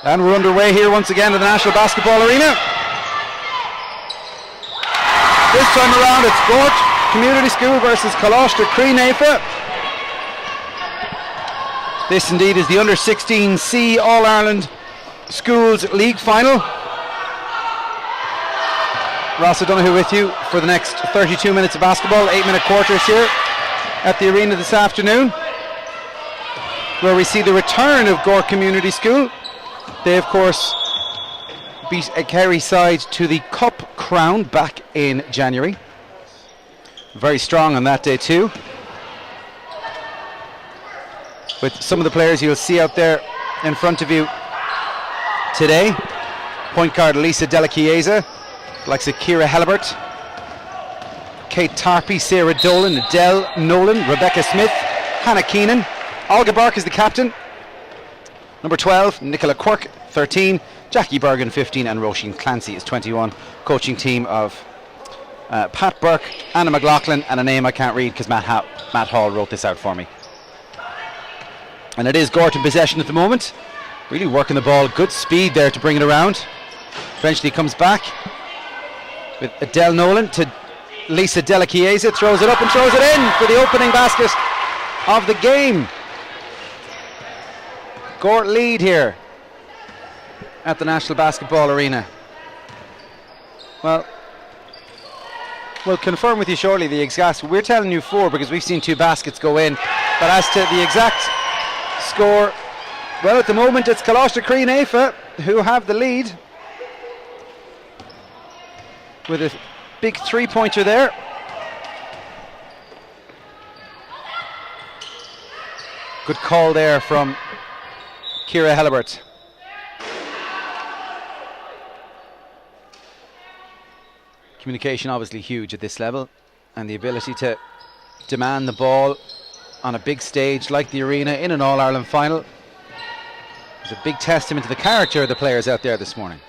And we're underway here once again at the National Basketball Arena. This time around it's Gort Community School versus Colaiste Chroi Naofa. This indeed is the U16C All-Ireland Schools League Final. Ross O'Donoghue with you for the next 32 minutes of basketball, 8-minute quarters here at the arena this afternoon, where we see the return of Gort Community School. They of course beat a Kerry side to the Cup crown back in January. Very strong on that day too. With some of the players you'll see out there in front of you today. Point guard Lisa Della Chiesa, likes of Ciara Halibert, Kate Tarpey, Sarah Dolan, Adele Nolan, Rebecca Smith, Hannah Keenan. Olga Burke is the captain. Number 12, Nicola Quirk, 13, Jackie Bergen, 15, and Roisin Clancy is 21. Coaching team of Pat Burke, Anna McLaughlin, and a name I can't read because Matt Hall wrote this out for me. And it is Gort in possession at the moment. Really working the ball, good speed there to bring it around. Eventually comes back with Adele Nolan to Lisa Della Chiesa, throws it up and throws it in for the opening basket of the game. Gort lead here at the National Basketball Arena. Well, we'll confirm with you shortly the exact. We're telling you 4 because we've seen 2 baskets go in. But as to the exact score, well, at the moment it's Colaiste Chroi Naofa who have the lead with a big 3-pointer there. Good call there from Ciara Halibert. Communication obviously huge at this level, and the ability to demand the ball on a big stage like the arena in an All-Ireland final is a big testament to the character of the players out there this morning.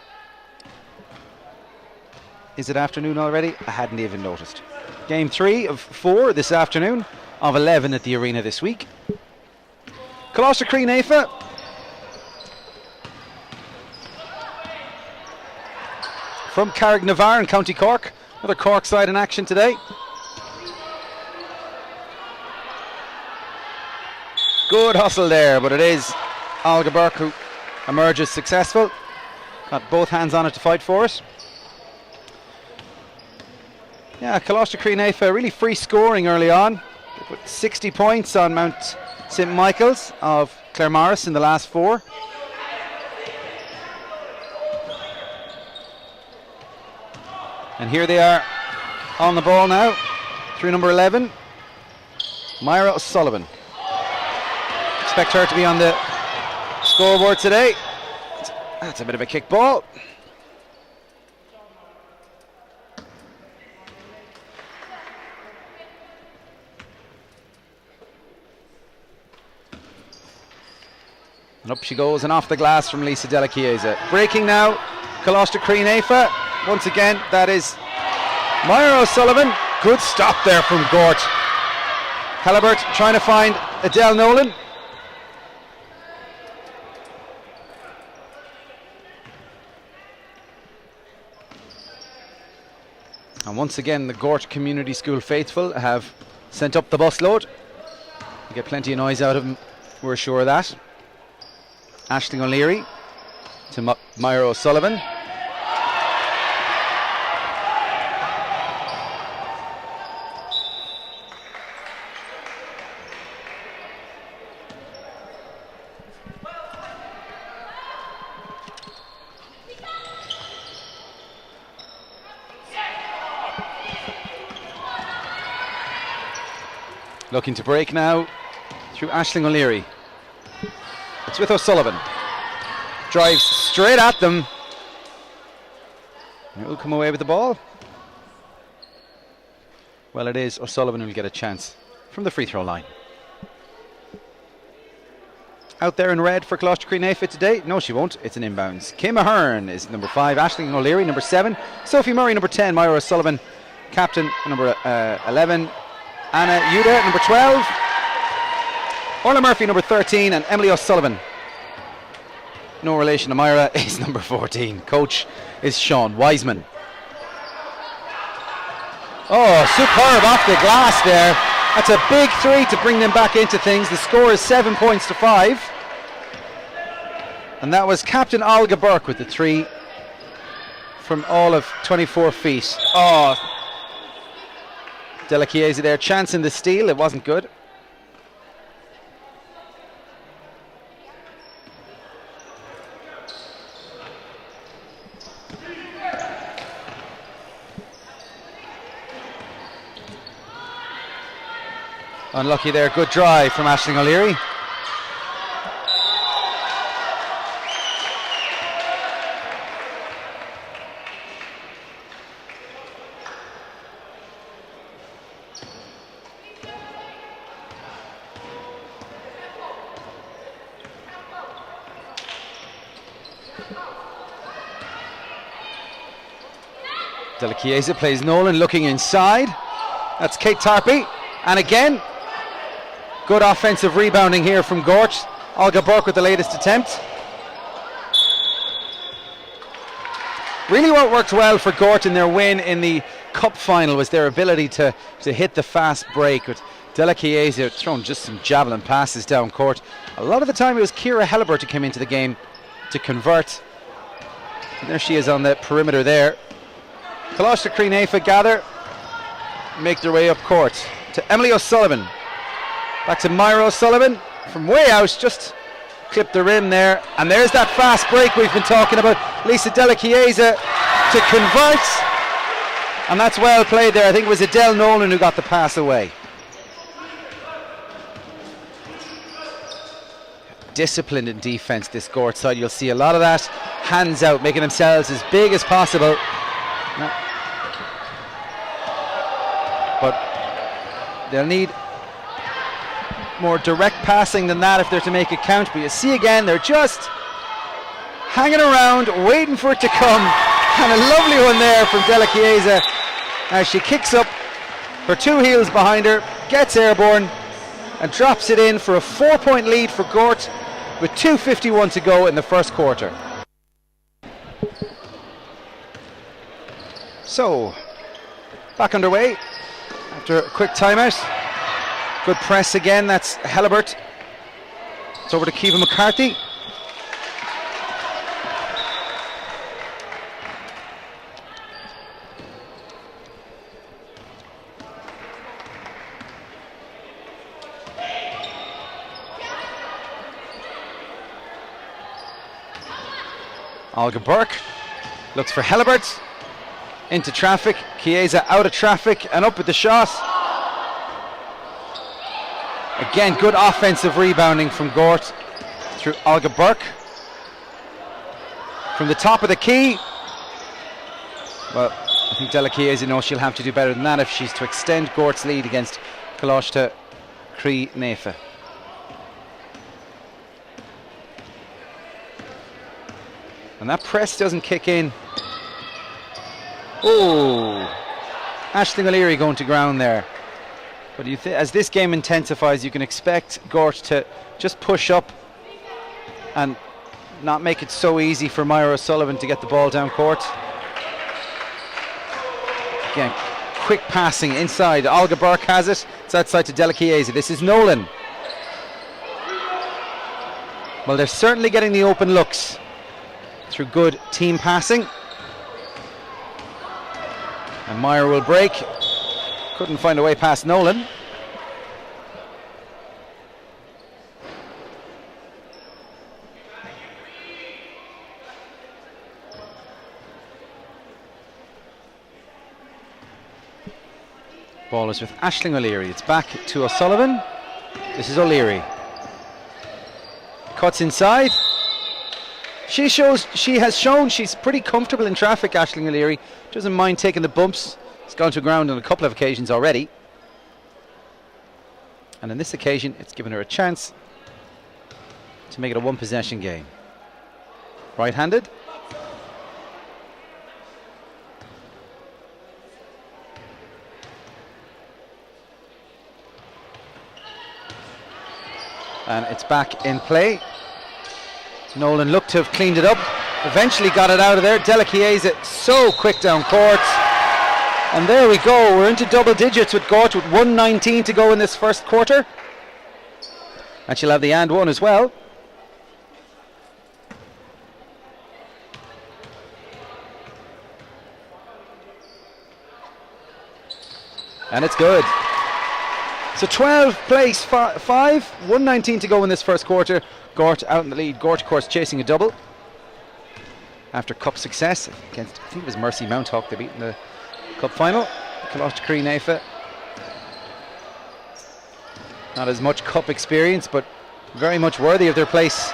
Is it afternoon already? I hadn't even noticed. Game 3 of 4 this afternoon, of 11 at the arena this week. Colaiste Chroi Naofa from Carraig Navarre in County Cork. Another Cork side in action today. Good hustle there, but it is Olga Burke who emerges successful. Got both hands on it to fight for it. Yeah, Colaiste Chroi Naofa really free scoring early on. They put 60 points on Mount St Michael's of Claremorris in the last 4. And here they are on the ball now through number 11, Myra O'Sullivan. Expect her to be on the scoreboard today. That's a bit of a kick ball. And up she goes and off the glass from Lisa Della Chiesa. Breaking now, Colaiste Chroi Naofa. Once again, that is Myra O'Sullivan. Good stop there from Gort. Halibert trying to find Adele Nolan. And once again, the Gort Community School faithful have sent up the busload. You get plenty of noise out of them, we're sure of that. Aisling O'Leary to Myra O'Sullivan. Looking to break now through Aisling O'Leary. It's with O'Sullivan. Drives straight at them. Who will come away with the ball? Well, it is O'Sullivan who will get a chance from the free throw line. Out there in red for Colaiste Chroi Naofa today? No, she won't. It's an inbounds. Kim Ahern is number 5. Aisling O'Leary, number 7. Sophie Murray, number 10. Myra O'Sullivan, captain, number 11. Anna Yuda, number 12. Orla Murphy, number 13. And Emily O'Sullivan, no relation to Myra, is number 14. Coach is Sean Wiseman. Oh, superb off the glass there. That's a big three to bring them back into things. The score is 7 points to 5. And that was Captain Olga Burke with the three from all of 24 feet. Oh, Della Chiesa there, chancing the steal. It wasn't good. Unlucky there, good drive from Aisling O'Leary. Della Chiesa plays Nolan, looking inside. That's Kate Tarpey, and again, good offensive rebounding here from Gort. Olga Burke with the latest attempt. Really what worked well for Gort in their win in the cup final was their ability to hit the fast break, with Della Chiesa throwing just some javelin passes down court. A lot of the time it was Ciara Helibert who came into the game to convert. And there she is on the perimeter there. Colaiste Chroi Naofa gather, make their way up court to Emily O'Sullivan. Back to Myra O'Sullivan from way out, just clipped the rim there. And there's that fast break we've been talking about. Lisa Della Chiesa to convert. And that's well played there. I think it was Adele Nolan who got the pass away. Disciplined in defence, this Gort side. You'll see a lot of that. Hands out, making themselves as big as possible. But they'll need more direct passing than that if they're to make it count. But you see again, they're just hanging around, waiting for it to come. And a lovely one there from Della Chiesa as she kicks up her two heels behind her, gets airborne, and drops it in for a 4-point lead for Gort with 2:51 to go in the first quarter. So, back underway after a quick timeout. Good press again, that's Helibert. It's over to Kiva McCarthy. Olga Burke looks for Helibert. Into traffic, Chiesa out of traffic and up with the shot. Again, good offensive rebounding from Gort through Olga Burke. From the top of the key. Well, I think Della Chiesa knows she'll have to do better than that if she's to extend Gort's lead against Colaiste Chroi Naofa. And that press doesn't kick in. Oh, Aisling O'Leary going to ground there. But as this game intensifies, you can expect Gort to just push up and not make it so easy for Myra O'Sullivan to get the ball down court. Again, quick passing inside. Olga Burke has it. It's outside to Della Chiesa. This is Nolan. Well, they're certainly getting the open looks through good team passing. And Myra will break. Couldn't find a way past Nolan. Ball is with Aisling O'Leary. It's back to O'Sullivan. This is O'Leary. Cuts inside. She has shown she's pretty comfortable in traffic, Aisling O'Leary. Doesn't mind taking the bumps. It's gone to ground on a couple of occasions already. And on this occasion, it's given her a chance to make it a one-possession game. Right-handed. And it's back in play. Nolan looked to have cleaned it up, eventually got it out of there. Della Chiesa so quick down court. And there we go, we're into double digits with Gort with 1:19 to go in this first quarter. And she'll have the and one as well. And it's good. So 12 plays 5, 1:19 to go in this first quarter. Gort out in the lead. Gort, of course, chasing a double after cup success against, I think it was Mercy Mounthawk they beat in the cup final. Colaiste Naofa. Not as much cup experience, but very much worthy of their place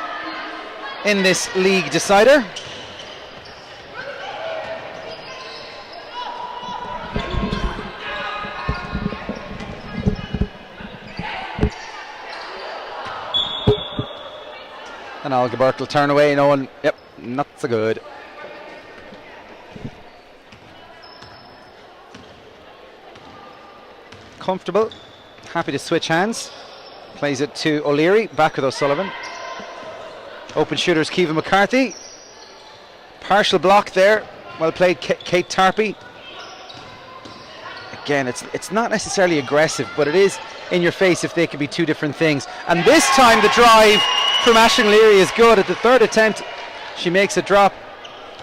in this league decider. And Olga Burke will turn away, knowing, yep, not so good. Comfortable, happy to switch hands. Plays it to O'Leary, back with O'Sullivan. Open shooters, Kiva McCarthy. Partial block there, well played, Kate Tarpey. Again, it's not necessarily aggressive, but it is in your face if they could be two different things. And this time the drive from Aisling O'Leary is good. At the third attempt, she makes a drop.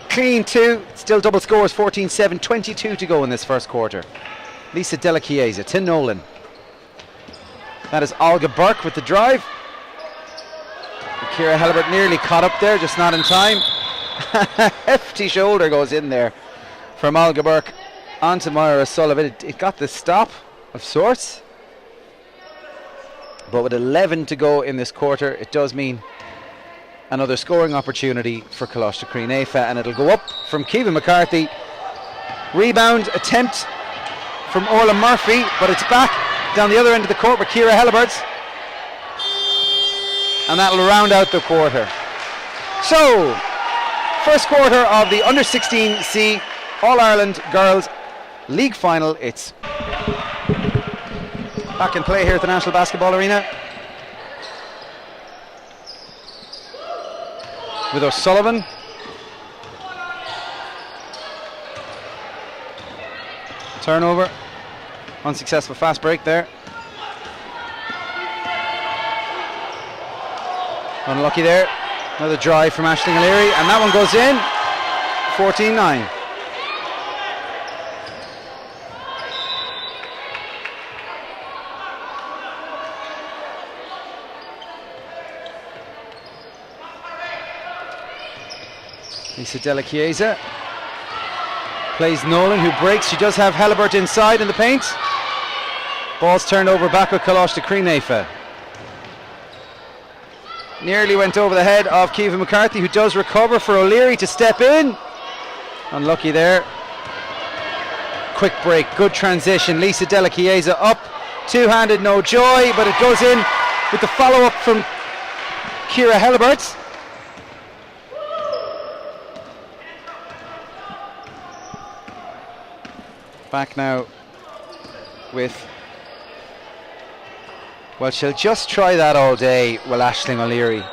Clean two, still double scores, 14-7, 22 to go in this first quarter. Lisa Della Chiesa to Nolan. That is Olga Burke with the drive. Kira Helibert nearly caught up there, just not in time. Hefty shoulder goes in there from Olga Burke onto Myra Sullivan. It got the stop of sorts. But with 11 to go in this quarter, it does mean another scoring opportunity for Colaiste Naofa, and it'll go up from Kiva McCarthy. Rebound attempt from Orla Murphy, but it's back down the other end of the court with Kira Helibert. And that'll round out the quarter. So, first quarter of the Under-16C All-Ireland Girls League Final. It's back in play here at the National Basketball Arena with O'Sullivan. Turnover. Unsuccessful fast break there. Unlucky there. Another drive from Aisling O'Leary, and that one goes in. 14-9. Lisa Della Chiesa plays Nolan, who breaks. She does have Helibert inside in the paint. Ball's turned over back with Colaiste Naofa. Nearly went over the head of Kiva McCarthy, who does recover for O'Leary to step in. Unlucky there. Quick break, good transition. Lisa Della Chiesa up, two-handed, no joy, but it goes in with the follow-up from Kira Helibert. Back now with, well, she'll just try that all day, well, Aisling O'Leary. It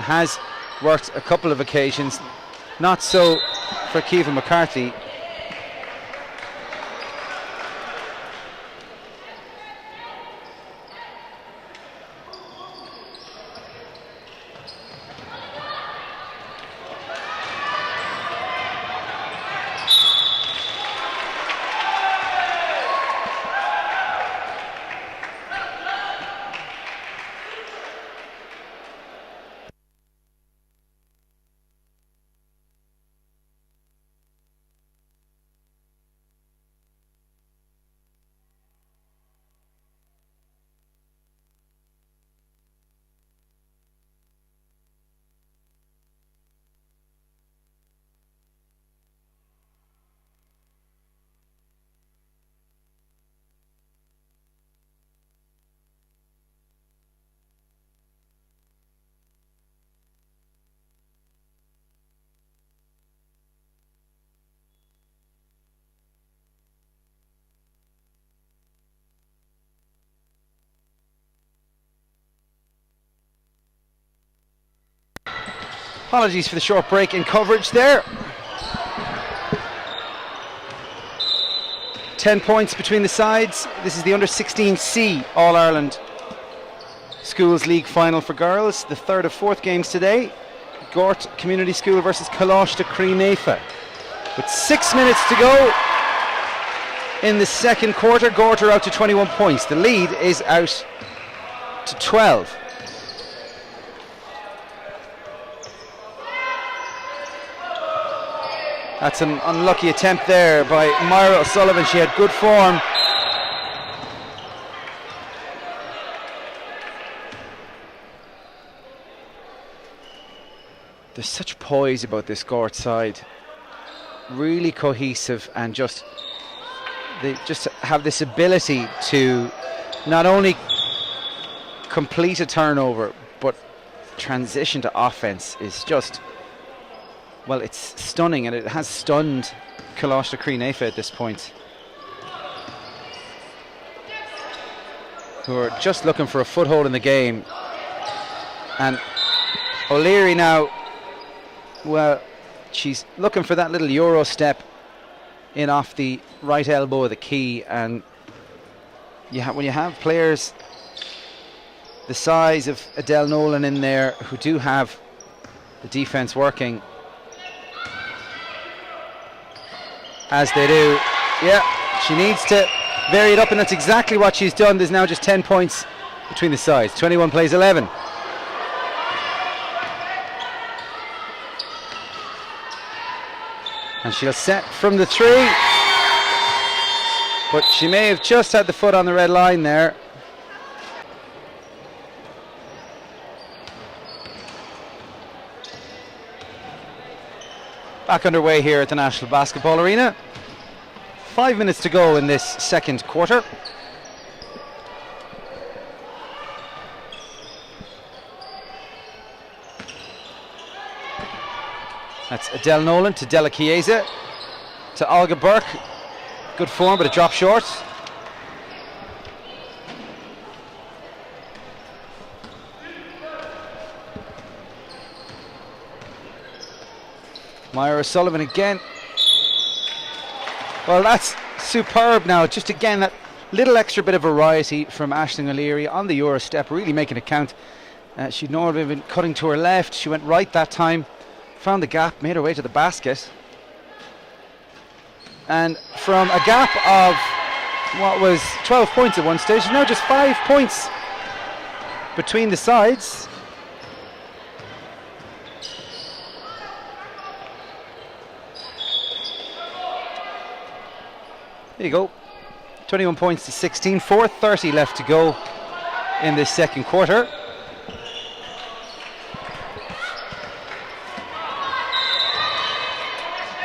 has worked a couple of occasions, not so for Kiva McCarthy. Apologies for the short break in coverage there. 10 points between the sides. This is the U16C All-Ireland Schools League final for girls. The third of fourth games today. Gort Community School versus Colaiste Naofa. With 6 minutes to go in the second quarter, Gort are out to 21 points. The lead is out to 12. That's an unlucky attempt there by Myra O'Sullivan. She had good form. There's such poise about this Gort side. Really cohesive, and they just have this ability to not only complete a turnover, but transition to offense is just, well, it's stunning, and it has stunned Colaiste Naofa at this point, who are just looking for a foothold in the game. And O'Leary now, well, she's looking for that little Euro step in off the right elbow of the key, and when you have players the size of Adele Nolan in there who do have the defence working as they do, yeah, she needs to vary it up, and that's exactly what she's done. There's now just 10 points between the sides. 21 plays 11. And she'll set from the three, but she may have just had the foot on the red line there. Back underway here at the National Basketball Arena. 5 minutes to go in this second quarter. That's Adele Nolan to Della Chiesa to Olga Burke. Good form, but a drop short. Myra O'Sullivan again. Well, that's superb now. Just again, that little extra bit of variety from Aisling O'Leary on the Euro step, really making it count. She'd normally been cutting to her left. She went right that time. Found the gap, made her way to the basket. And from a gap of what was 12 points at one stage, now just 5 points between the sides. There you go. 21 points to 16, 4:30 left to go in this second quarter.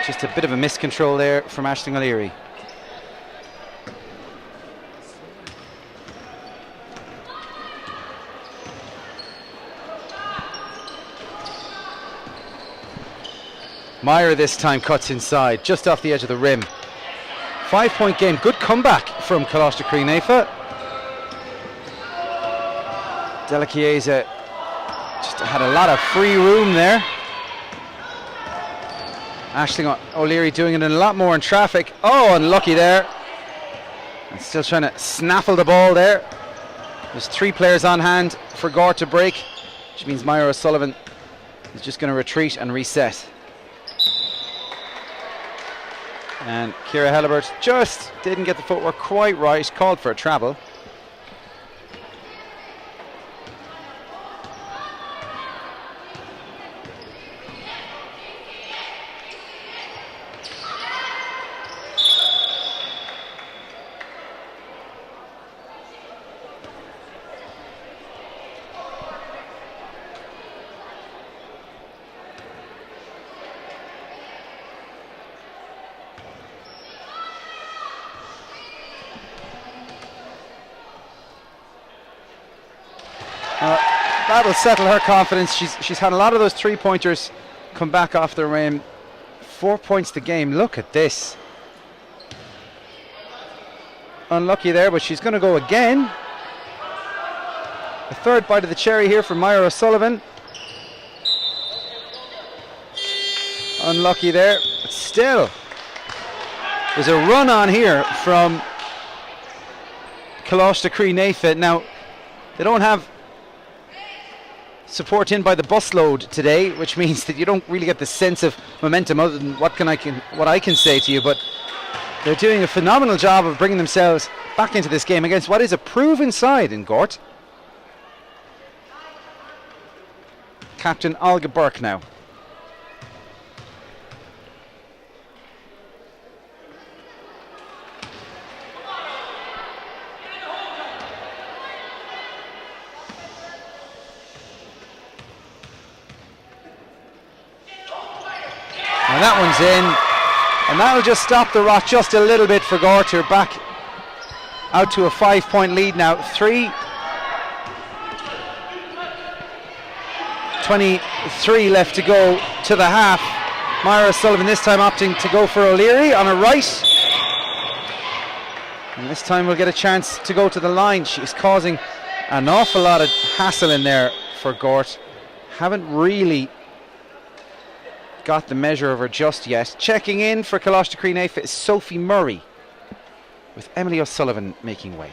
Just a bit of a miscontrol there from Aisling O'Leary. Myra this time cuts inside, just off the edge of the rim. 5-point game, good comeback from Colaiste Naofa. Della Chiesa just had a lot of free room there. Aisling O'Leary doing it in a lot more in traffic. Oh, unlucky there. And still trying to snaffle the ball there. There's 3 players on hand for Gort to break, which means Myra O'Sullivan is just going to retreat and reset. And Ciara Helibert just didn't get the footwork quite right, called for a travel. That'll settle her confidence. She's had a lot of those 3-pointers come back off the rim. 4 points the game. Look at this. Unlucky there, but she's going to go again. A third bite of the cherry here for Myra O'Sullivan. Unlucky there, but still there's a run on here from Colaiste Naofa. Now they don't have support in by the busload today, which means that you don't really get the sense of momentum other than what I can say to you, but they're doing a phenomenal job of bringing themselves back into this game against what is a proven side in Gort. Captain Olga Burke now. And that one's in, and that'll just stop the rot just a little bit for Gort, who are back out to a 5-point lead now. 3:23 left to go to the half. Myra Sullivan this time opting to go for O'Leary on her right, and this time we'll get a chance to go to the line. She's causing an awful lot of hassle in there for Gort. Haven't really got the measure of her just yet. Checking in for Colaiste Naofa is Sophie Murray, with Emily O'Sullivan making way.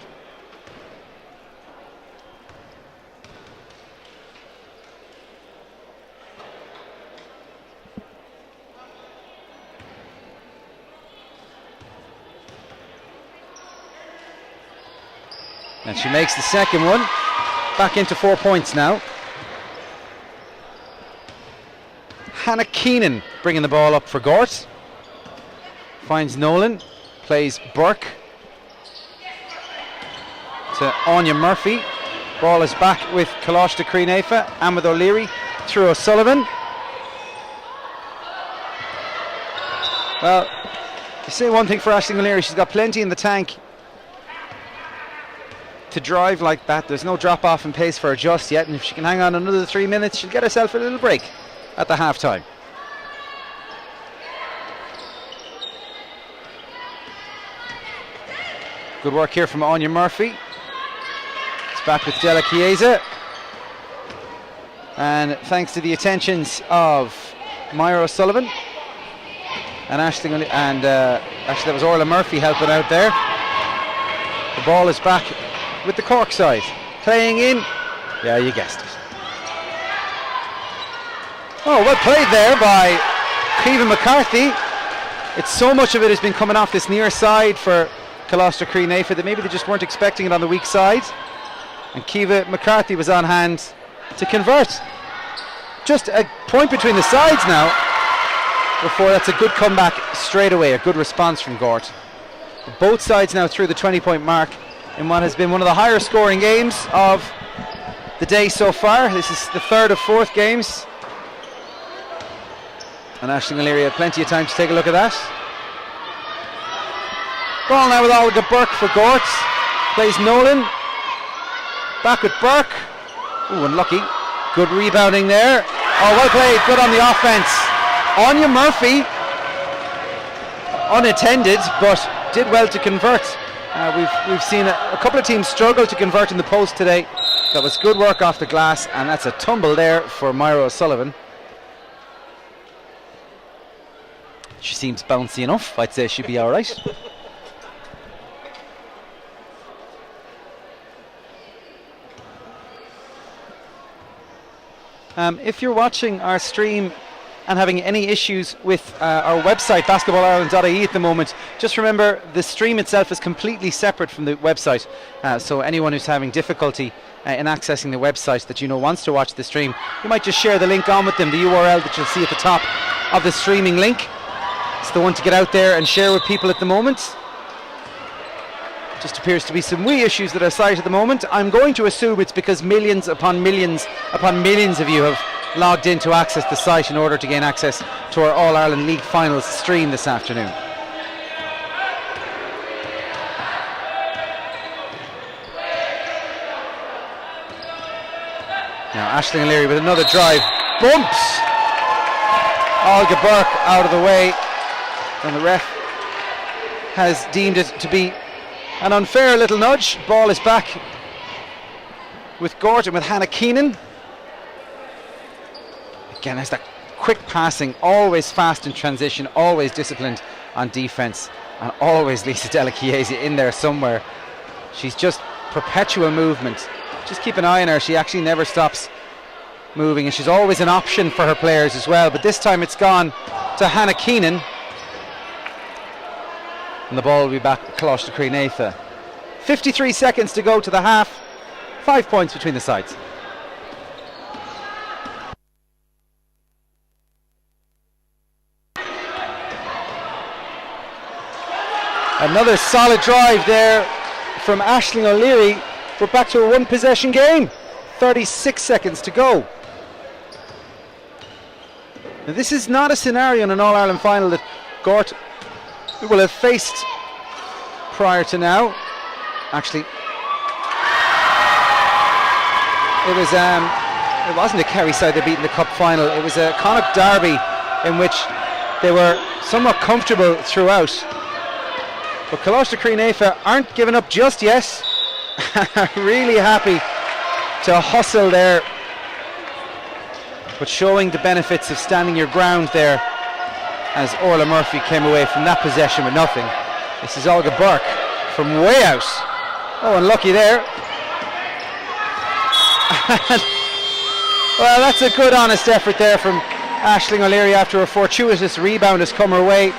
And she makes the second one, back into 4 points now. Hannah Keenan bringing the ball up for Gort. Finds Nolan, plays Burke to Anya Murphy. Ball is back with Colaiste Naofa and with O'Leary through O'Sullivan. Well, you say one thing for Aisling O'Leary, she's got plenty in the tank to drive like that. There's no drop off in pace for her just yet, and if she can hang on another 3 minutes, she'll get herself a little break at the half time. Good work here from Anya Murphy. It's back with Della Chiesa, and thanks to the attentions of Myra O'Sullivan and Aisling, and actually that was Orla Murphy helping out there. The ball is back with the Cork side, playing in, yeah, you guessed it. Oh, well played there by Kiva McCarthy. It's so much of it has been coming off this near side for Colaiste Naofa that maybe they just weren't expecting it on the weak side, and Kiva McCarthy was on hand to convert. Just a point between the sides now before that's a good comeback straight away, a good response from Gort. Both sides now through the 20-point mark in what has been one of the higher scoring games of the day so far. This is the third of fourth games, and Aisling O'Leary had plenty of time to take a look at that. Ball now with Olga Burke for Gort. Plays Nolan. Back with Burke. Ooh, unlucky. Good rebounding there. Oh, well played. Good on the offense. Anya Murphy, unattended, but did well to convert. We've seen a couple of teams struggle to convert in the post today. That was good work off the glass, and that's a tumble there for Myra O'Sullivan. She seems bouncy enough. I'd say she'd be all right. If you're watching our stream and having any issues with our website, basketballireland.ie at the moment, just remember the stream itself is completely separate from the website. So anyone who's having difficulty in accessing the website that you know wants to watch the stream, you might just share the link on with them, the URL that you'll see at the top of the streaming link. It's the one to get out there and share with people at the moment. Just appears to be some wee issues that are cited at the moment. I'm going to assume it's because millions upon millions upon millions of you have logged in to access the site in order to gain access to our All-Ireland League Finals stream this afternoon. Now Aisling O'Leary with another drive. Bumps! Olga Burke out of the way, and the ref has deemed it to be an unfair little nudge. Ball is back with Gort and with Hannah Keenan. Again, has that quick passing, always fast in transition, always disciplined on defence, and always Lisa Della Chiesa in there somewhere. She's just perpetual movement. Just keep an eye on her. She actually never stops moving, and she's always an option for her players as well. But this time it's gone to Hannah Keenan, and the ball will be back at Colaiste Naofa. 53 seconds to go to the half. 5 points between the sides. Another solid drive there from Aisling O'Leary. We're back to a one possession game. 36 seconds to go. Now, this is not a scenario in an All-Ireland final that Gort will have faced prior to now. Actually, it wasn't a Kerry side that beat in the cup final. It was a Connacht derby in which they were somewhat comfortable throughout. But Colaiste Naofa aren't giving up just yet. Really happy to hustle there, but showing the benefits of standing your ground there, as Orla Murphy came away from that possession with nothing. This is Olga Burke from way out. Oh, unlucky there. Well, that's a good honest effort there from Aisling O'Leary after a fortuitous rebound has come her way.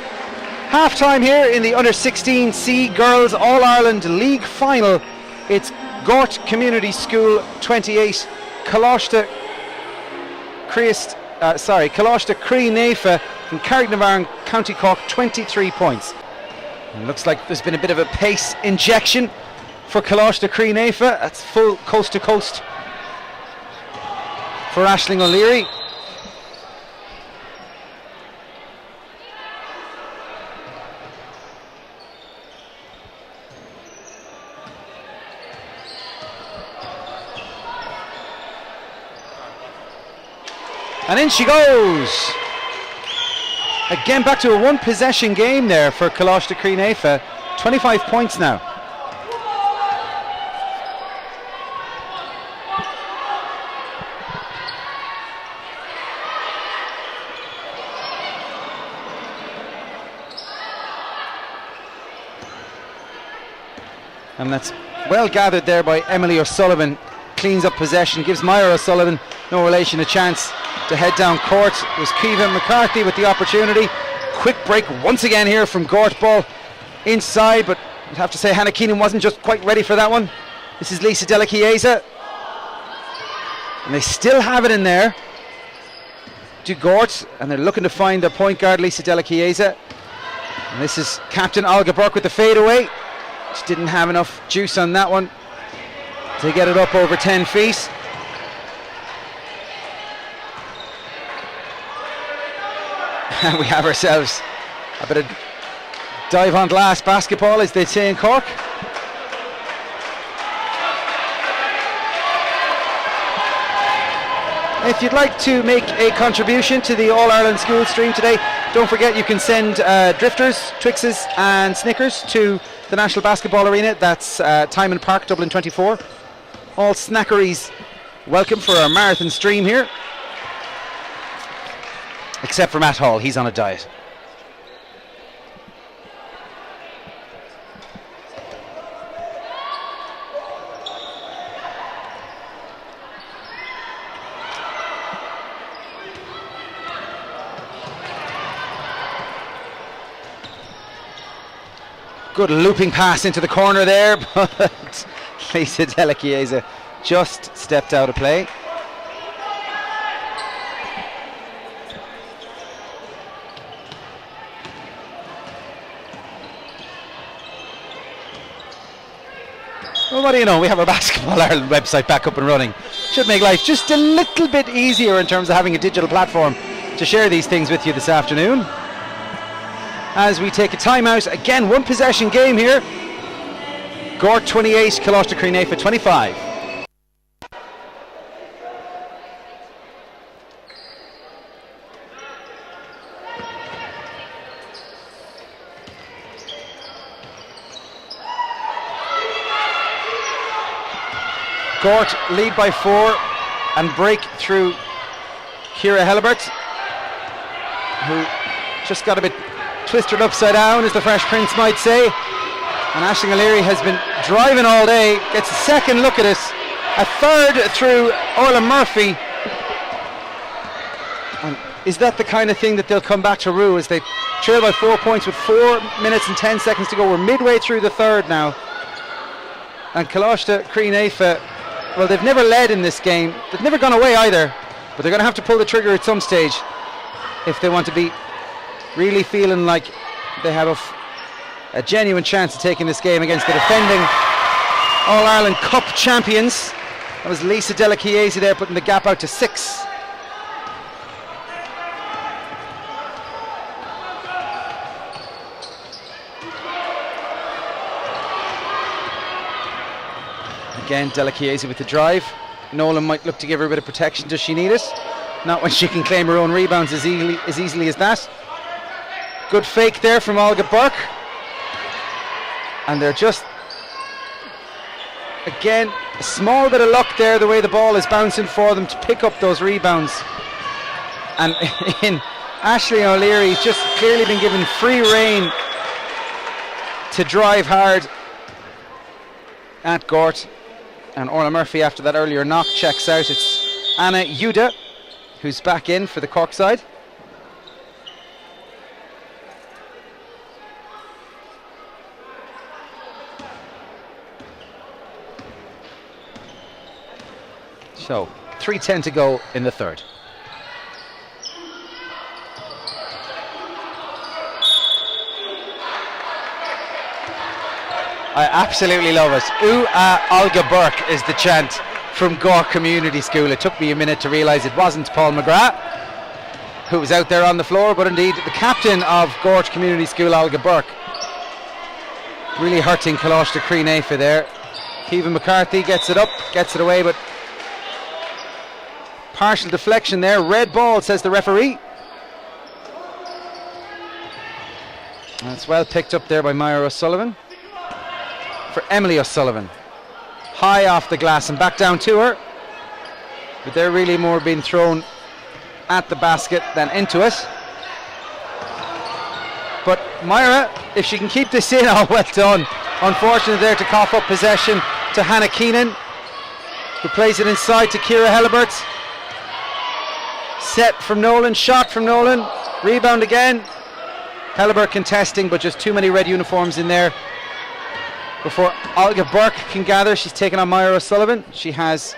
Half time here in the U16C Girls All-Ireland League Final. It's Gort Community School 28, Colaiste Naofa from Carraig County Cork 23 points. It looks like there's been a bit of a pace injection for Colaiste Naofa. That's full coast to coast for Aisling O'Leary. And in she goes. Again back to a one possession game there for Colaiste Naofa. 25 points now. And that's well gathered there by Emily O'Sullivan. Cleans up possession, gives Myra O'Sullivan, no relation, a chance to head down court. It was Kiva McCarthy with the opportunity. Quick break once again here from Gort. Ball inside, but I'd have to say Hannah Keenan wasn't just quite ready for that one. This is Lisa Della Chiesa, and they still have it in there to Gort, and they're looking to find their point guard Lisa Della Chiesa. And this is captain Olga Burke with the fadeaway. She didn't have enough juice on that one to get it up over 10 feet. And we have ourselves a bit of dive on glass basketball, as they say in Cork. If you'd like to make a contribution to the All-Ireland School stream today, don't forget you can send Drifters, Twixes and Snickers to the National Basketball Arena. That's Timon Park, Dublin 24. All snackeries welcome for our marathon stream here. Except for Matt Hall, he's on a diet. Good looping pass into the corner there, but Lisa Della Chiesa just stepped out of play. Well, what do you know, we have our Basketball Ireland website back up and running. Should make life just a little bit easier in terms of having a digital platform to share these things with you this afternoon. As we take a timeout, again, one possession game here. Gort 28, Colaiste Naofa 25. Gort lead by 4 and break through Ciara Helibert. who just got a bit twisted upside down, as the Fresh Prince might say. And Aisling O'Leary has been driving all day, gets a second look at it, a third through Orla Murphy. And is that the kind of thing that they'll come back to rue, as they trail by 4 points with 4 minutes and 10 seconds to go? We're midway through the third now. And Colaiste, Chroi, Naofa, well, they've never led in this game. They've never gone away either. But they're going to have to pull the trigger at some stage if they want to be really feeling like they have a genuine chance of taking this game against the defending All-Ireland Cup champions. That was Lisa Della Chiesa there, putting the gap out to 6. Again, Della Chiesa with the drive. Nolan might look to give her a bit of protection. Does she need it? Not when she can claim her own rebounds as easily as that. Good fake there from Olga Burke. And they're just, again, a small bit of luck there, the way the ball is bouncing for them to pick up those rebounds. And in Aisling O'Leary, he's just clearly been given free rein to drive hard at Gort. And Orla Murphy, after that earlier knock, checks out. It's Anna Yuda who's back in for the Cork side. So 3:10 to go in the third. I absolutely love it. Ooh, Olga Burke is the chant from Gort Community School. It took me a minute to realise it wasn't Paul McGrath who was out there on the floor, but indeed the captain of Gort Community School, Olga Burke. Really hurting Colaiste Chroi Naofa there. Kevin McCarthy gets it up, gets it away, but partial deflection there. Red ball, says the referee. That's well picked up there by Myra O'Sullivan. For Emily O'Sullivan. High off the glass and back down to her. But they're really more being thrown at the basket than into it. But Myra, if she can keep this in, oh, well done. Unfortunate there to cough up possession to Hannah Keenan, who plays it inside to Ciara Helibert. Set from Nolan, shot from Nolan, rebound again. Helibert contesting, but just too many red uniforms in there before Olga Burke can gather. She's taken on Myra O'Sullivan. She has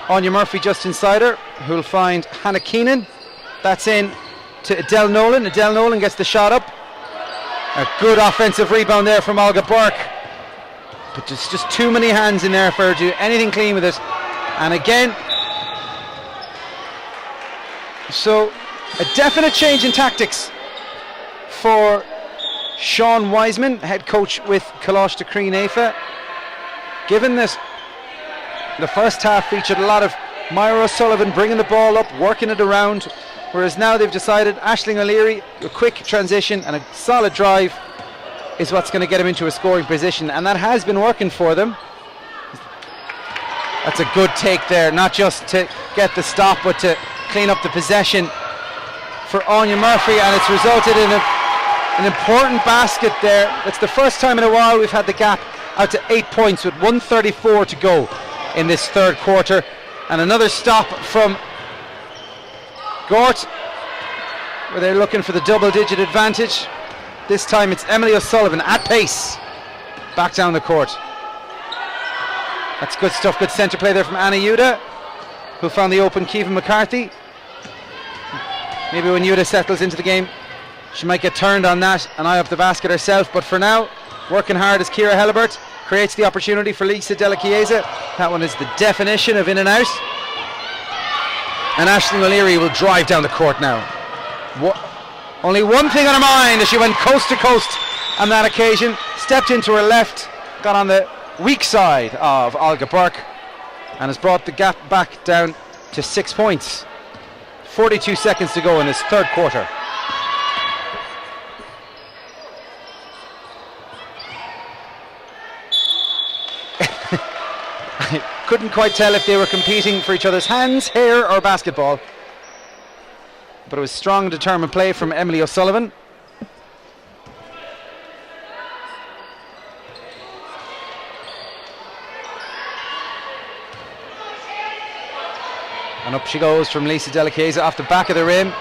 Anya Murphy just inside her, who'll find Hannah Keenan. That's in to Adele Nolan. Adele Nolan gets the shot up. A good offensive rebound there from Olga Burke, but just too many hands in there for her to do anything clean with it. And again, so a definite change in tactics for Sean Wiseman, head coach with Colaiste Chroi Naofa. Given this, the first half featured a lot of Myra O'Sullivan bringing the ball up, working it around, whereas now they've decided Aisling O'Leary, a quick transition and a solid drive is what's going to get them into a scoring position, and that has been working for them. That's a good take there, not just to get the stop but to clean up the possession for Anya Murphy, and it's resulted in an important basket there. It's the first time in a while we've had the gap out to 8 points with 1:34 to go in this third quarter. And another stop from Gort, where they're looking for the double-digit advantage. This time it's Emily O'Sullivan at pace, back down the court. That's good stuff, good centre play there from Anna Yuda, who found the open Kevin McCarthy. Maybe when Yuda settles into the game, she might get turned on that and eye up the basket herself, but for now, working hard is Ciara Helibert. Creates the opportunity for Lisa Della Chiesa. That one is the definition of in and out. And Aisling O'Leary will drive down the court now. Only one thing on her mind as she went coast to coast on that occasion. Stepped into her left, got on the weak side of Olga Burke, and has brought the gap back down to 6 points. 42 seconds to go in this third quarter. I couldn't quite tell if they were competing for each other's hands, hair or basketball. but it was strong and determined play from Emily O'Sullivan. And up she goes from Lisa Della Chiesa off the back of the rim.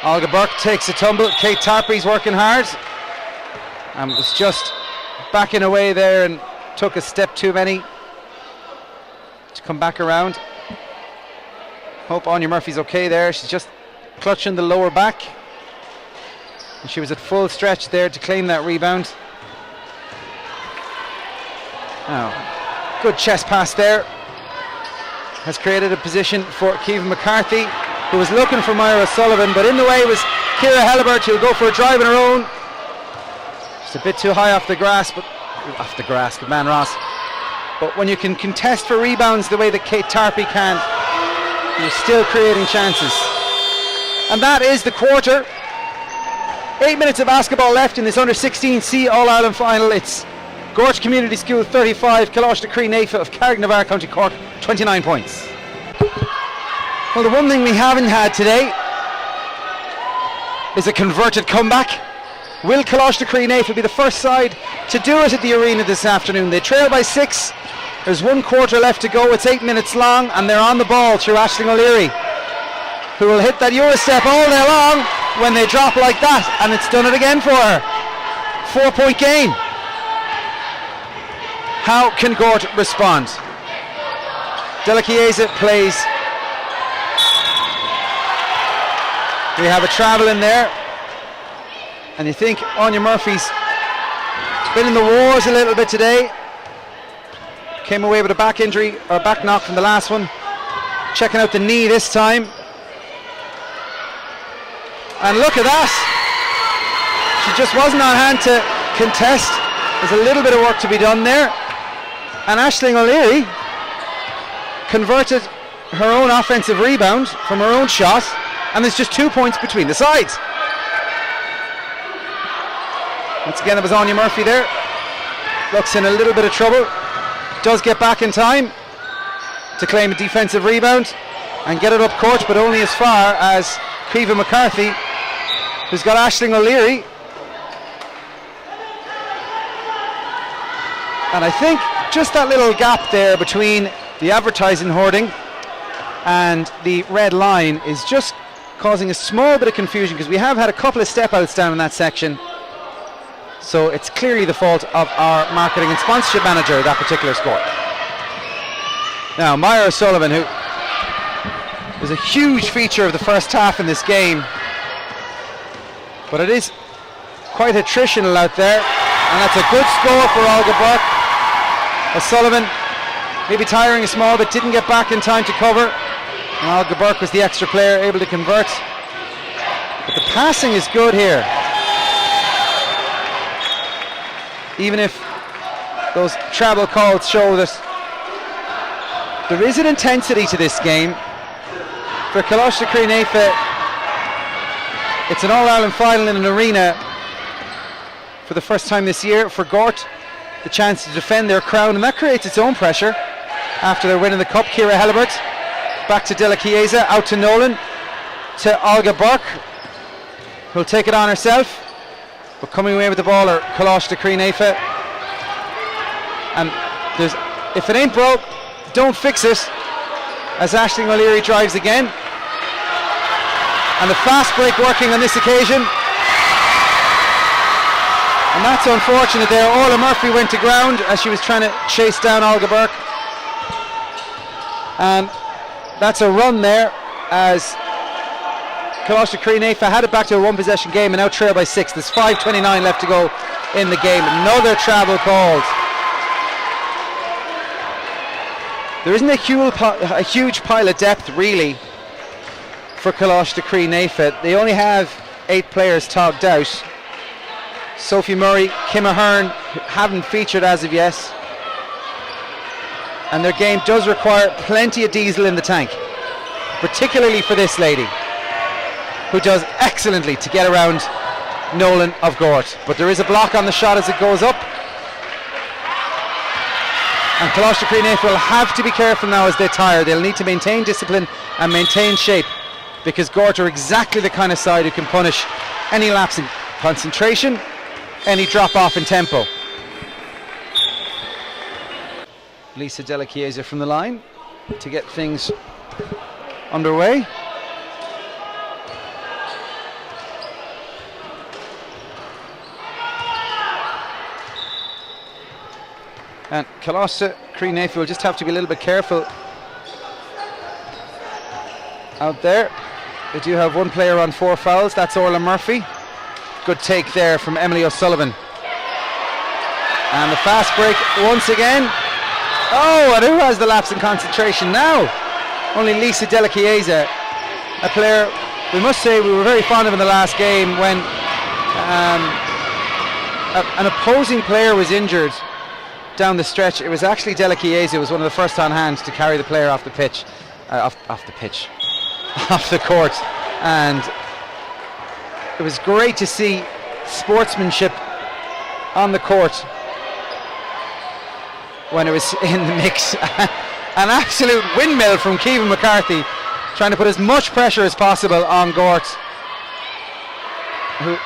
Olga Burke takes a tumble. Kate Tarpey's working hard. And was just backing away there and took a step too many to come back around. Hope Anya Murphy's okay there. She's just clutching the lower back. And she was at full stretch there to claim that rebound. Now, good chest pass there. Has created a position for Kiva McCarthy, who was looking for Myra Sullivan, but in the way was Ciara Helibert, who'll go for a drive on her own. Just a bit too high off the grass, good man Ross. But when you can contest for rebounds the way that Kate Tarpey can, you're still creating chances. And that is the quarter. 8 minutes of basketball left in this under-16C All-Ireland final. It's Gort Community School 35, Colaiste Naofa of Carraig Navarre, County Cork 29 points. Well, the one thing we haven't had today is a converted comeback. Will Colaiste Naofa be the first side to do it at the arena this afternoon? They trail by 6. There's 1 quarter left to go. It's 8 minutes long, and they're on the ball through Aisling O'Leary, who will hit that Eurostep all day long when they drop like that, and it's done it again for her. 4-point gain. How can Gort respond? Della Chiesa plays. We have a travel in there, and you think Anya Murphy's been in the wars a little bit today. Came away with a back injury or a back knock from the last one. Checking out the knee this time. And look at that. She just wasn't on hand to contest. There's a little bit of work to be done there. And Aisling O'Leary converted her own offensive rebound from her own shot, and there's just 2 points between the sides. Once again, it was Anya Murphy there. Looks in a little bit of trouble. Does get back in time to claim a defensive rebound and get it up court, but only as far as Kiva McCarthy, who's got Aisling O'Leary. And I think just that little gap there between the advertising hoarding and the red line is just causing a small bit of confusion, because we have had a couple of step outs down in that section. So it's clearly the fault of our marketing and sponsorship manager, that particular sport. Now, Myra O'Sullivan, who was a huge feature of the first half in this game, but it is quite attritional out there, and that's a good score for Olga Burke. O'Sullivan maybe tiring a small bit, didn't get back in time to cover, and Olga Burke was the extra player able to convert. But the passing is good here, even if those travel calls show that there is an intensity to this game. For Colaiste Naofa, it's an All-Ireland final in an arena for the first time this year. For Gort, the chance to defend their crown, and that creates its own pressure after they're winning the cup. Ciara Helibert back to Della Chiesa, out to Nolan, to Olga Burke, who'll take it on herself, but coming away with the ball are Colaiste Naofa. And there's, if it ain't broke, don't fix it, as Aisling O'Leary drives again. And the fast break working on this occasion. And that's unfortunate there. Orla Murphy went to ground as she was trying to chase down Olga Burke. And that's a run there, as Colaiste Naofa had it back to a 1-possession game and now trail by 6. There's 5:29 left to go in the game. Another travel called. There isn't a huge pile of depth really for Colaiste Naofa. They only have 8 players togged out. Sophie Murray, Kim Ahern haven't featured as of yet, and their game does require plenty of diesel in the tank, particularly for this lady, who does excellently to get around Nolan of Gort. But there is a block on the shot as it goes up, and Colaiste Naofa will have to be careful now as they tire. They'll need to maintain discipline and maintain shape because Gort are exactly the kind of side who can punish any lapse in concentration, any drop off in tempo. Lisa Della Chiesa from the line to get things underway. And Colaiste, Chroi Naofa will just have to be a little bit careful out there. They do have one player on 4 fouls, that's Orla Murphy. Good take there from Emily O'Sullivan. And the fast break once again. Oh, and who has the lapse in concentration now? Only Lisa Della Chiesa, a player we must say we were very fond of in the last game when an opposing player was injured down the stretch. It was actually Della Chiesa who was one of the first on hand to carry the player off the pitch, off the court, and it was great to see sportsmanship on the court when it was in the mix. An absolute windmill from Keevan McCarthy, trying to put as much pressure as possible on Gort, who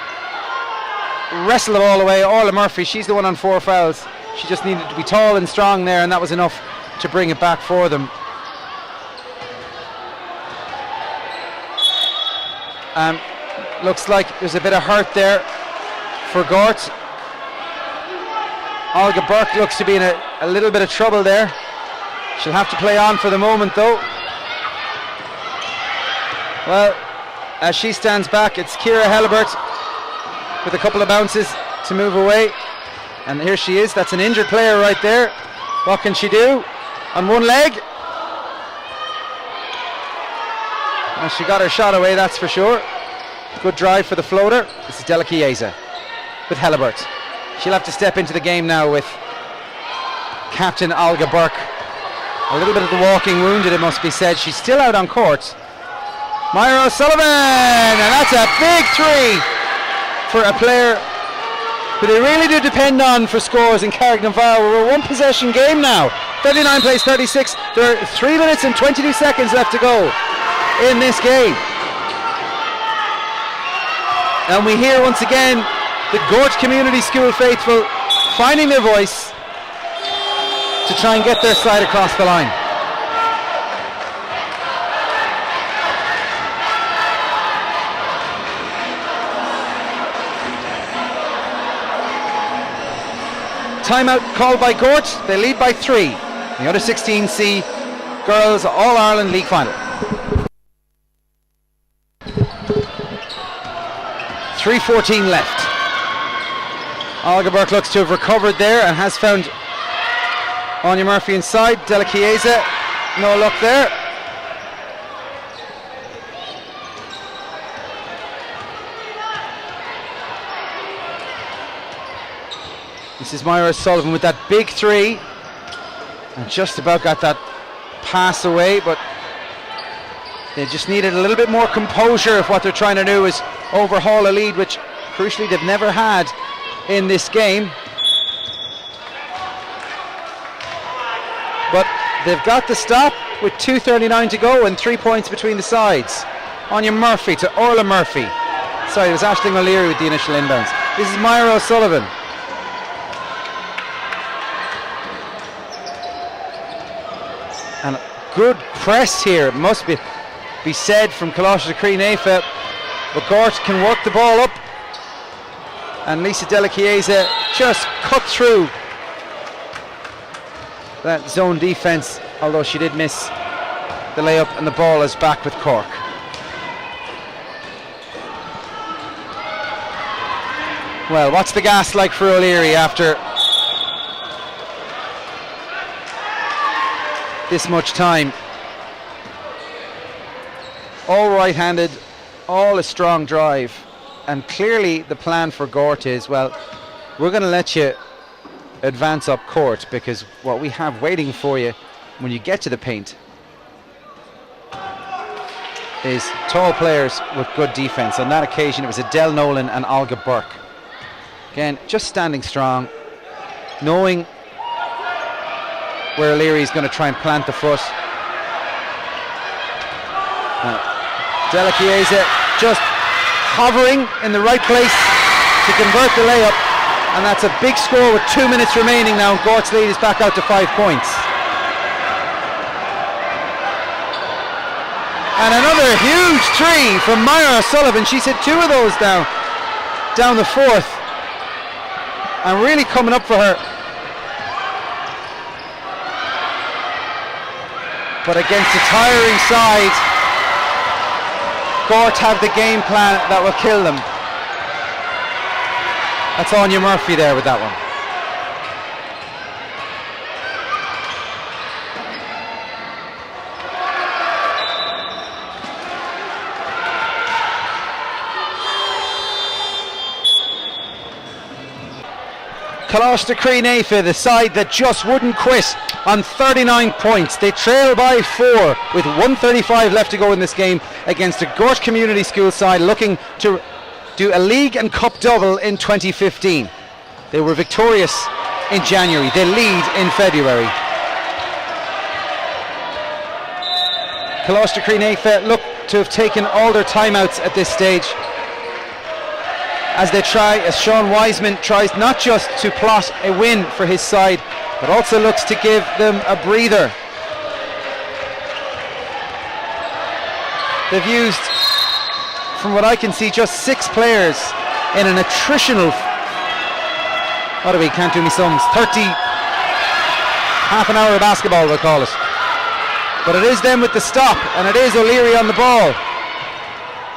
wrestled it all away. Orla Murphy, she's the one on 4 fouls. She just needed to be tall and strong there, and that was enough to bring it back for them. Looks like there's a bit of hurt there for Gort. Olga Burke looks to be in a little bit of trouble there. She'll have to play on for the moment though. Well, as she stands back, it's Ciara Helibert with a couple of bounces to move away. And here she is, that's an injured player right there. What can she do? On one leg. And she got her shot away, that's for sure. Good drive for the floater. This is Della Chiesa with Helibert. She'll have to step into the game now with Captain Olga Burke. A little bit of the walking wounded, it must be said. She's still out on court. Myra O'Sullivan, and that's a big 3 for a player who they really do depend on for scores in Carraig Navarre. We're a 1 possession game now. 39 plays 36. There are 3 minutes and 22 seconds left to go in this game. And we hear once again the Gort Community School faithful finding their voice to try and get their side across the line. Timeout called by Gort. They lead by 3. The U16C Girls All-Ireland League Final. 3:14 left. Olga Burke looks to have recovered there and has found Anya Murphy inside. Della Chiesa, no luck there. This is Myra Sullivan with that big 3, and just about got that pass away, but they just needed a little bit more composure if what they're trying to do is overhaul a lead, which crucially they've never had in this game. But they've got the stop with 2:39 to go and 3 points between the sides. Anya Murphy to Orla Murphy. Sorry, it was Aisling O'Leary with the initial inbounds. This is Myra O'Sullivan. And good press here, it must be said, from Colaiste to Chroi Naofa. But Gort can work the ball up, and Lisa Della Chiesa just cut through that zone defence, although she did miss the layup, and the ball is back with Cork. Well, what's the gas like for O'Leary after this much time? All right-handed, all a strong drive, and clearly the plan for Gort is, well, we're going to let you advance up court, because what we have waiting for you when you get to the paint is tall players with good defence. On that occasion it was Adele Nolan and Olga Burke. Again, just standing strong, knowing where O'Leary is going to try and plant the foot. Delachiesa just hovering in the right place to convert the layup, and that's a big score with 2 minutes remaining now. Gort's lead is back out to 5 points. And another huge three from Myra O'Sullivan. She's hit 2 of those now, down the fourth, and really coming up for her. But against a tiring side, Gort have the game plan that will kill them. That's Anya Murphy there with that one. Colaiste Chroi Naofa, the side that just wouldn't quit, on 39 points. They trail by 4 with 1:35 left to go in this game against a Gort Community School side looking to do a league and cup double in 2015. They were victorious in January. They lead in February. Colaiste Chroi Naofa look to have taken all their timeouts at this stage, as they try, as Sean Wiseman tries not just to plot a win for his side, but also looks to give them a breather. They've used, from what I can see, just 6 players in an attritional, what do we, can't do me sums, half an hour of basketball we'll call it. But it is them with the stop, and it is O'Leary on the ball.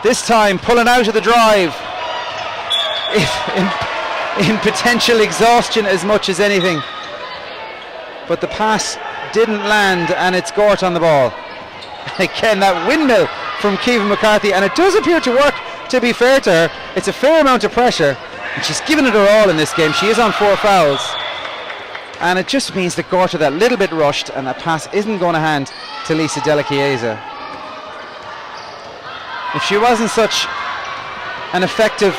This time pulling out of the drive, in potential exhaustion as much as anything, but the pass didn't land, and it's Gort on the ball. Again, that windmill from Kevin McCarthy, and it does appear to work, to be fair to her. It's a fair amount of pressure, and she's given it her all in this game. She is on 4 fouls, and it just means that Gort are that little bit rushed, and that pass isn't going to hand to Lisa Delachiesa. If she wasn't such an effective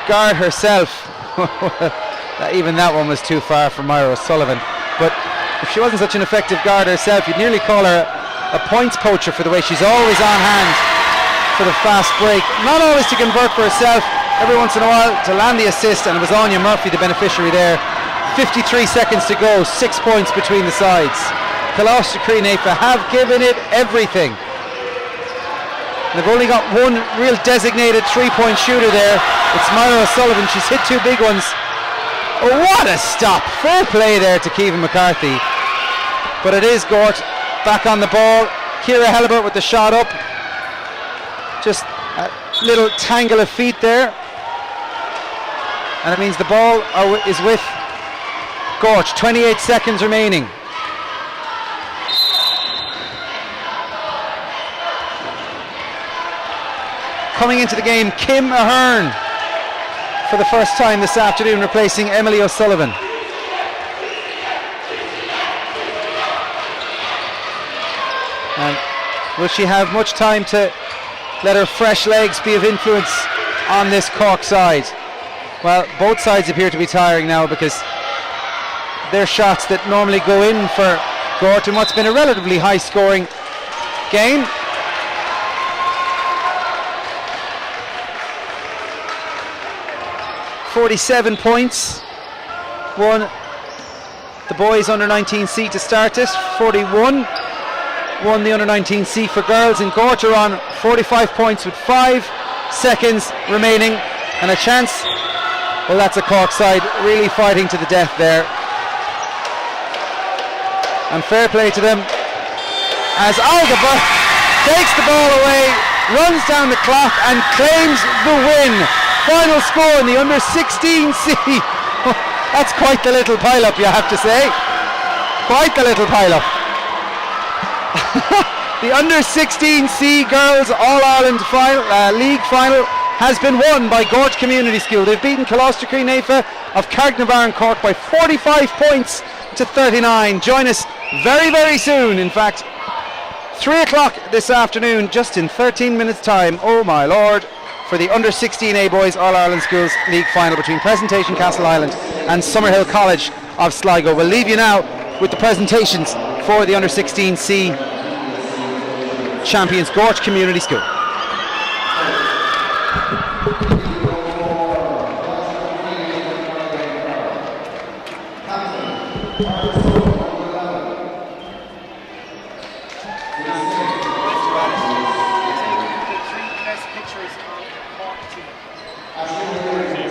guard herself, even that one was too far from Myra O'Sullivan, but if she wasn't such an effective guard herself, you'd nearly call her a points poacher for the way she's always on hand for the fast break, not always to convert for herself, every once in a while to land the assist, and it was Anya Murphy the beneficiary there. 53 seconds to go, 6 points between the sides. Colaiste Chroi Naofa have given it everything. They've only got one real designated 3-point shooter there. It's Myra O'Sullivan. She's hit 2 big ones. Oh, what a stop. Fair play there to Kevin McCarthy. But it is Gort back on the ball. Ciara Helibert with the shot up. Just a little tangle of feet there. And it means the ball is with Gort. 28 seconds remaining. Coming into the game, Kim Ahern for the first time this afternoon, replacing Emily O'Sullivan. And will she have much time to let her fresh legs be of influence on this Cork side? Well, both sides appear to be tiring now, because they're shots that normally go in for Gort in what's been a relatively high scoring game. .47 points won the boys under 19C to start this. 41 won the under 19C for girls, and Gort are on 45 points with 5 seconds remaining and a chance. Well, that's a Cork side really fighting to the death there, and fair play to them as Alga takes the ball away, runs down the clock and claims the win. Final score in the under 16C. That's quite the little pile-up, you have to say. Quite the little pile-up. The under 16C girls All-Ireland league final has been won by Gort Community School. They've beaten Colaiste Chroi Naofa of Carraig and Cork by 45 points to 39. Join us very, very soon. In fact, 3 o'clock this afternoon, just in 13 minutes time, oh my lord, for the under 16A boys All-Ireland Schools League final between Presentation Castle Island and Summerhill College of Sligo. We'll leave you now with the presentations for the under 16C champions Gort Community School. pictures of the Cork team.